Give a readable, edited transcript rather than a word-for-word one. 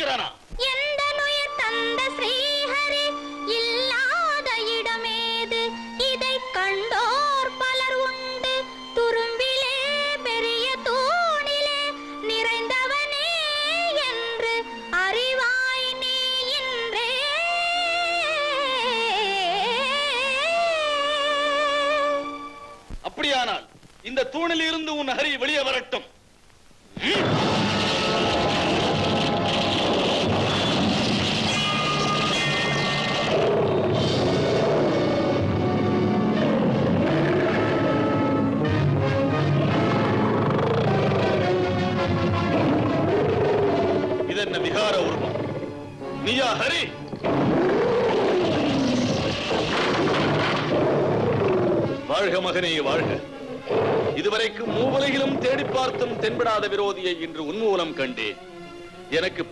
இருக்கிறானா? எந்த நுயிர் தந்த ஸ்ரீஹரி இல்லாத இடமேது, இதை கண்டோர் பலர் உண்டு. துரும்பிலே பெரிய தூணிலே நிறைந்தவனே என்று அறிவாய் நீ இன்றே. அப்படியானால் இந்த தூணில் இருந்து உன் ஹரி வெளியே வரட்டும். இதென்ன விகார உருவம்? நீயா ஹரி? வாழ்க மகனே வாழ்க. இதுவரைக்கும் மூவலையிலும் தேடி பார்த்தும் தென்படாத விரோதியை இன்று உன்மூலம் கண்டேன். எனக்கு